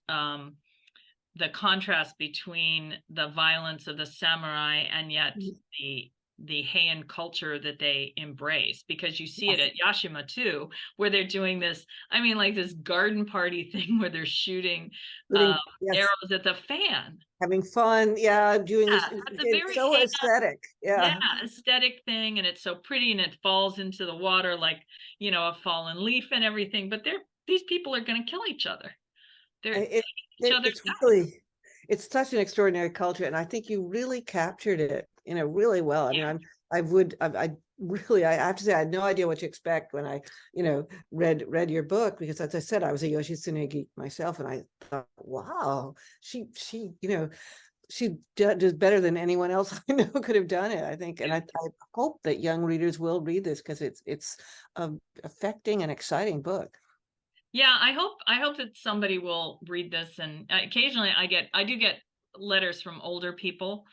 the contrast between the violence of the samurai and yet the the Heian culture that they embrace, because you see it Yes. at Yashima too, where they're doing this, I mean, like this garden party thing where they're shooting uh, Yes, arrows at the fan. having fun, yeah, doing Yeah, this, that's a it's very so aesthetic, yeah, yeah. aesthetic thing, and it's so pretty, and it falls into the water like, a fallen leaf and everything, but these people are going to kill each other. They're it, each it other's it's guts. really it's such an extraordinary culture, and I think you really captured it, really well. I mean, Yeah. I really, I have to say, I had no idea what to expect when I, read your book, because as I said, I was a Yoshitsune geek myself, and I thought, wow, she she does better than anyone else I know could have done it, I think. And I hope that young readers will read this, because it's a affecting and exciting book. Yeah, I hope that somebody will read this. And occasionally I do get letters from older people,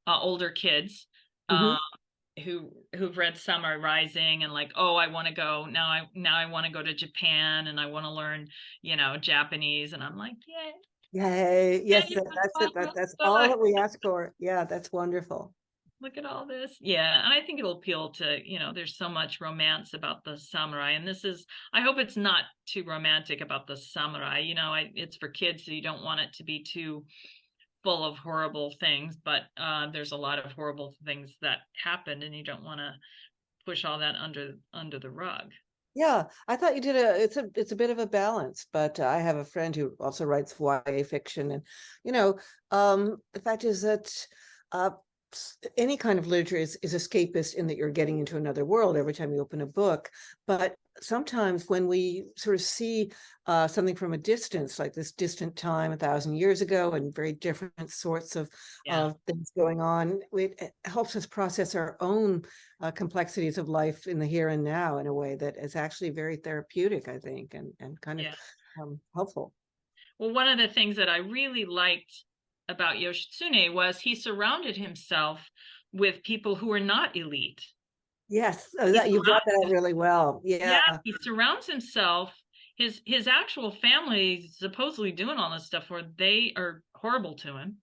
older kids, Mhm. uh, who've read Samurai Rising and like, oh, I want to go now. I want to go to Japan and I want to learn, Japanese. And I'm like, yeah, Yay. yeah, Yes, you can that's it. follow, That's all but that we ask for. Yeah, that's wonderful. look at all this. Yeah, and I think it'll appeal to, there's so much romance about the samurai, and I hope it's not too romantic about the samurai. It's for kids, so you don't want it to be too full of horrible things, but there's a lot of horrible things that happened, and you don't want to push all that under the rug. Yeah, I thought you did it's a bit of a balance, but I have a friend who also writes YA fiction, and you know, the fact is that uh, any kind of literature is escapist, in that you're getting into another world every time you open a book. But sometimes when we sort of see something from a distance, like this distant time 1,000 years ago, and very different sorts Yeah. of things going on, it helps us process our own complexities of life in the here and now in a way that is actually very therapeutic, I think, and kind of Yeah. helpful. Well, one of the things that I really liked about Yoshitsune was he surrounded himself with people who were not elite. Yes, He that you brought that out surrounded really well. Yeah, Yeah, he surrounds himself. His actual family is supposedly doing all this stuff where they are horrible to him,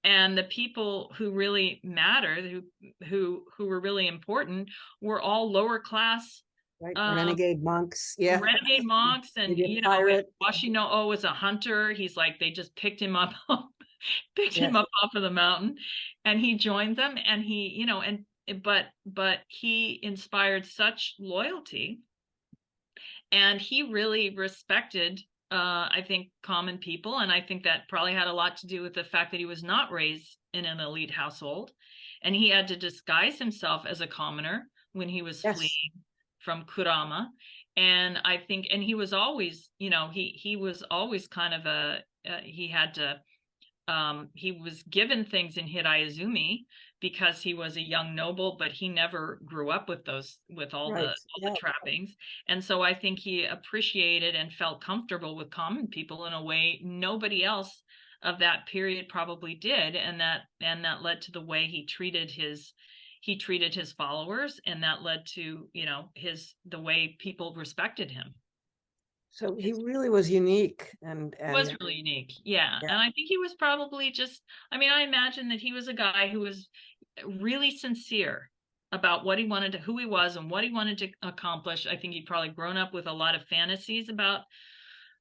and the people who really mattered, who were really important, were all lower class, right. um, Renegade monks. Yeah, renegade monks. And maybe a pirate. Washino is a hunter. He's like, they just picked him up, picked him Yes. up off of the mountain, and he joined them. And he, and but he inspired such loyalty, and he really respected, I think, common people. And I think that probably had a lot to do with the fact that he was not raised in an elite household, and he had to disguise himself as a commoner when he was Yes. fleeing from Kurama. And I think, and he was always, he was always kind of he had to, he was given things in Hiraizumi because he was a young noble, but he never grew up with Right. all the Yeah. trappings. And so I think he appreciated and felt comfortable with common people in a way nobody else of that period probably did. And that led to the way he treated his followers, and that led to, the way people respected him. So he really was unique, Was and really unique. Yeah. yeah. And I think he was probably just, I imagine that he was a guy who was really sincere about what he wanted to, who he was and what he wanted to accomplish. I think he'd probably grown up with a lot of fantasies about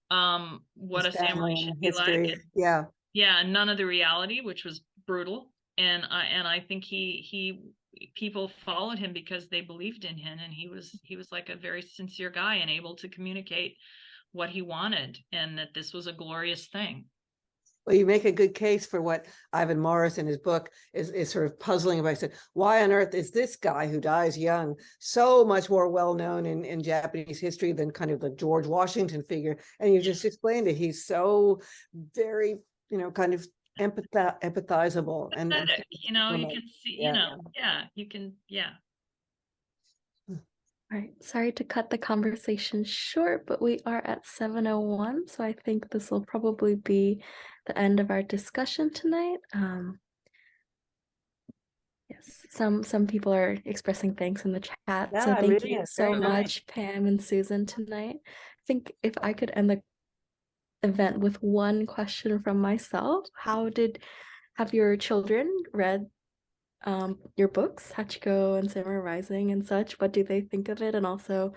what His a samurai family should and be like. history. And Yeah. yeah, and none of the reality, which was brutal. And I think he people followed him because they believed in him, and he was like a very sincere guy and able to communicate what he wanted, and that this was a glorious thing. Well, you make a good case for what Ivan Morris in his book is sort of puzzling about. He said, why on earth is this guy who dies young so much more well known in Japanese history than kind of the George Washington figure? And you just explained it. He's so very, kind of empathizable and Pathetic, you can see, yeah. yeah, you can, yeah. All right, sorry to cut the conversation short, but we are at 7:01, so I think this will probably be the end of our discussion tonight. Yes, some people are expressing thanks in the chat, Yeah, so I'm thank reading you it. so Very nice. much, Pam and Susan, tonight. I think if I could end the event with one question from myself, have your children read your books, Hachiko and Samurai Rising and such? What do they think of it? And also,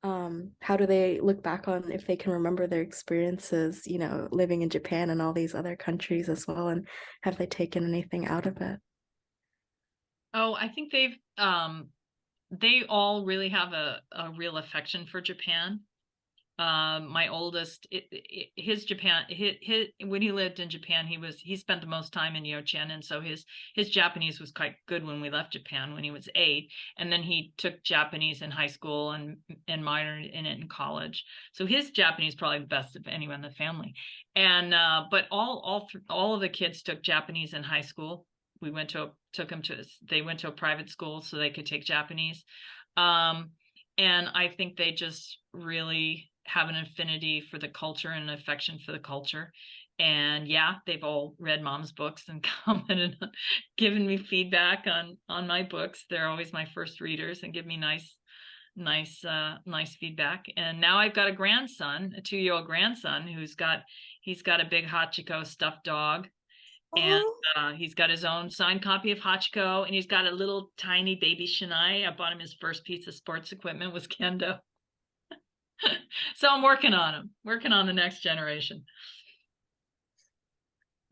how do they look back on, if they can remember their experiences, living in Japan and all these other countries as well, and have they taken anything out of it? Oh, I think they all really have a real affection for Japan. My oldest, his Japan, his when he lived in Japan, he spent the most time in Yochen, and so his Japanese was quite good when we left Japan when he was 8, and then he took Japanese in high school and minored in it in college. So his Japanese probably the best of anyone in the family. And but all of the kids took Japanese in high school. We they went to a private school so they could take Japanese. And I think they just really have an affinity for the culture and an affection for the culture. And yeah, they've all read mom's books and commented, given me feedback on my books. They're always my first readers and give me nice feedback. And now I've got a grandson, a 2-year-old grandson he's got a big Hachiko stuffed dog. And he's got his own signed copy of Hachiko, and he's got a little tiny baby Shinai. I bought him his first piece of sports equipment was kendo. So I'm working on the next generation.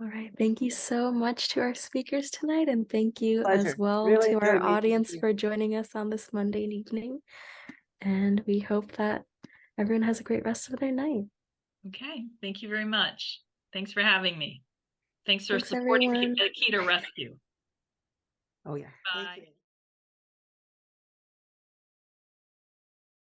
All right. Thank you so much to our speakers tonight. And thank you Pleasure. as well Really to our enjoyed meeting audience you. for joining us on this Monday evening. And we hope that everyone has a great rest of their night. Okay. Thank you very much. Thanks for having me. Thanks for Thanks, supporting everyone. Akita Rescue. Oh yeah. Bye. Thank you.